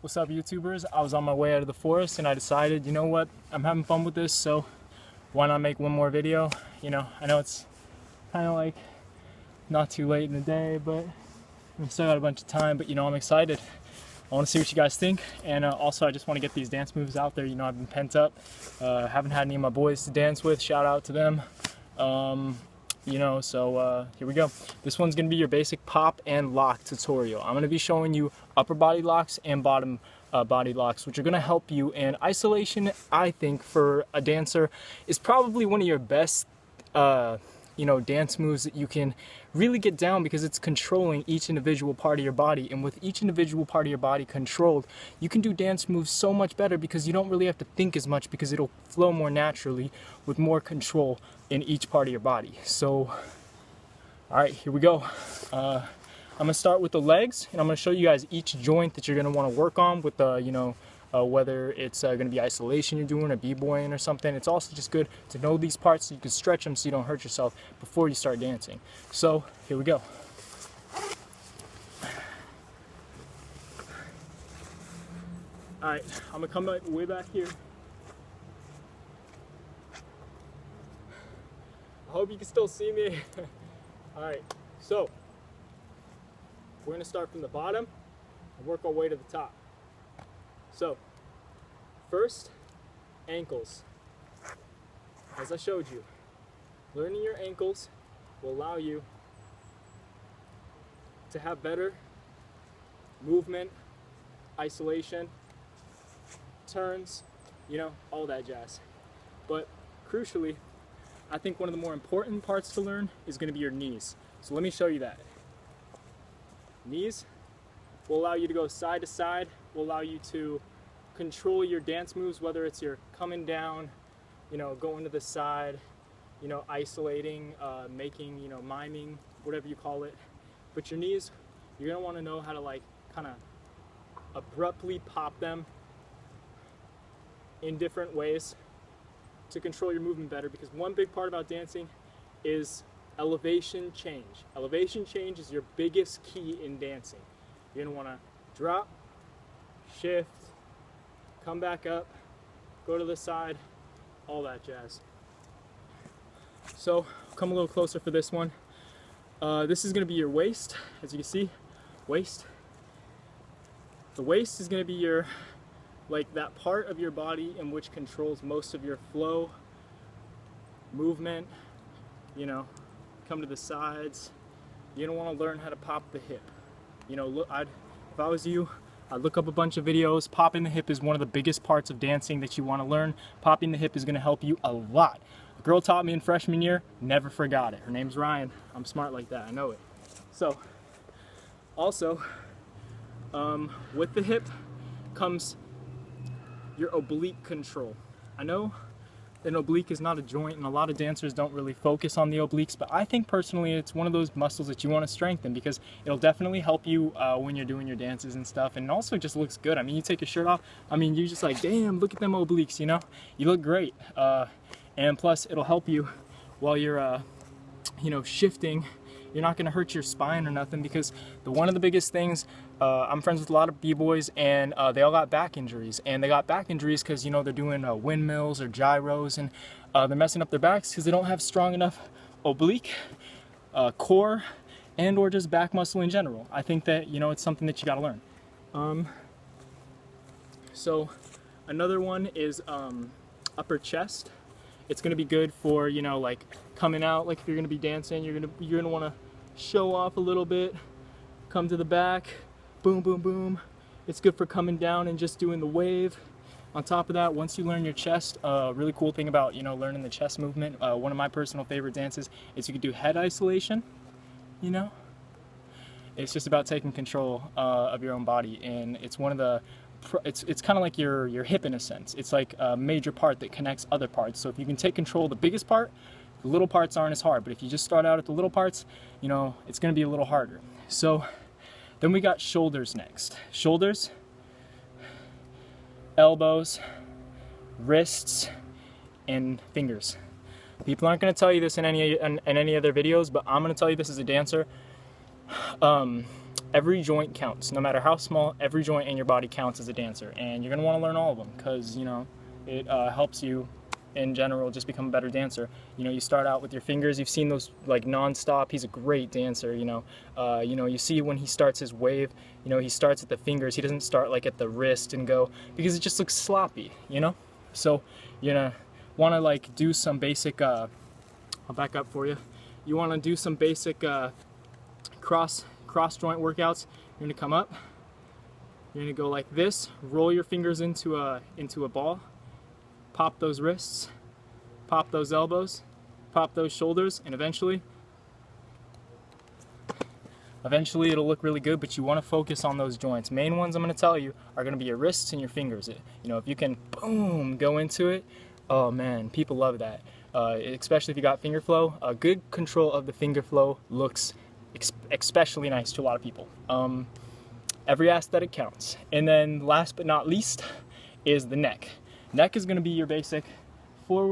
What's up, YouTubers? I was on my way out of the forest and I decided, you know what, I'm having fun with this, so why not make one more video? You know, I know it's kind of like not too late in the day, but we still got a bunch of time, but you know, I'm excited. I want to see what you guys think, and also I just want to get these dance moves out there. You know, I've been pent up, haven't had any of my boys to dance with, shout out to them. You know, so here we go. This one's gonna be your basic pop and lock tutorial. I'm gonna be showing you upper body locks and bottom body locks, which are gonna help you. And isolation, I think, for a dancer is probably one of your best you know, dance moves that you can really get down, because it's controlling each individual part of your body, and with each individual part of your body controlled, you can do dance moves so much better because you don't really have to think as much, because it'll flow more naturally with more control in each part of your body. So all right, here we go. I'm gonna start with the legs, and I'm gonna show you guys each joint that you're gonna want to work on with the, you know, whether it's going to be isolation you're doing or b-boying or something. It's also just good to know these parts so you can stretch them so you don't hurt yourself before you start dancing. So here we go. Alright, I'm going to come way back here. I hope you can still see me. Alright, so we're going to start from the bottom and work our way to the top. So, first, ankles. As I showed you, learning your ankles will allow you to have better movement, isolation, turns, you know, all that jazz. But crucially, I think one of the more important parts to learn is going to be your knees. So let me show you that. Knees will allow you to go side to side, will allow you to control your dance moves, whether it's you're coming down, you know, going to the side, you know, isolating, making, you know, miming, whatever you call it. But your knees, you're gonna want to know how to like kind of abruptly pop them in different ways to control your movement better, because one big part about dancing is elevation change. Elevation change is your biggest key in dancing. You're gonna want to drop, shift, come back up, go to the side, all that jazz. So come a little closer for this one. This is going to be your waist, as you can see, waist. The waist is going to be your, like, that part of your body in which controls most of your flow, movement, you know, come to the sides. You're going to want to learn how to pop the hip. You know, look, if I was you, I'd look up a bunch of videos. Popping the hip is one of the biggest parts of dancing that you want to learn. Popping the hip is going to help you a lot. A girl taught me in freshman year, never forgot it. Her name's Ryan. I'm smart like that, I know it. So, also, with the hip comes your oblique control. I know an oblique is not a joint, and a lot of dancers don't really focus on the obliques, but I think personally it's one of those muscles that you want to strengthen, because it'll definitely help you when you're doing your dances and stuff, and it also just looks good. I mean, you take your shirt off, I mean, you're just like, damn, look at them obliques, you know? You look great. And plus, it'll help you while you're, you know, shifting. You're not going to hurt your spine or nothing, because one of the biggest things, I'm friends with a lot of b-boys, and they all got back injuries. And they got back injuries because, you know, they're doing windmills or gyros, and they're messing up their backs because they don't have strong enough oblique, core, and or just back muscle in general. I think that, you know, it's something that you got to learn. So another one is upper chest. It's going to be good for, you know, like coming out, like if you're going to be dancing, you're going to want to show off a little bit, come to the back, boom, boom, boom. It's good for coming down and just doing the wave. On top of that, once you learn your chest, really cool thing about, you know, learning the chest movement, one of my personal favorite dances is you can do head isolation, you know. It's just about taking control of your own body, and it's one of the it's kind of like your hip in a sense. It's like a major part that connects other parts. So if you can take control of the biggest part, the little parts aren't as hard. But if you just start out at the little parts, you know, it's going to be a little harder. So then we got shoulders next. Shoulders, elbows, wrists, and fingers. People aren't going to tell you this in any other videos, but I'm going to tell you this as a dancer. every joint counts. No matter how small, every joint in your body counts as a dancer, and you're gonna want to learn all of them because, you know, it helps you in general just become a better dancer. You know, you start out with your fingers. You've seen those like non-stop. He's a great dancer. You know, you see when he starts his wave, you know, he starts at the fingers. He doesn't start like at the wrist and go, because it just looks sloppy, you know. So you're gonna want to like do some basic I'll back up for you. You want to do some basic cross joint workouts. You're gonna come up, you're gonna go like this, roll your fingers into a ball, pop those wrists, pop those elbows, pop those shoulders, and eventually it'll look really good. But you want to focus on those joints. Main ones I'm going to tell you are going to be your wrists and your fingers. You know, if you can boom go into it, oh man, people love that. Especially if you got finger flow. A good control of the finger flow looks especially nice to a lot of people. Every aesthetic counts. And then last but not least is the neck. Neck is going to be your basic forward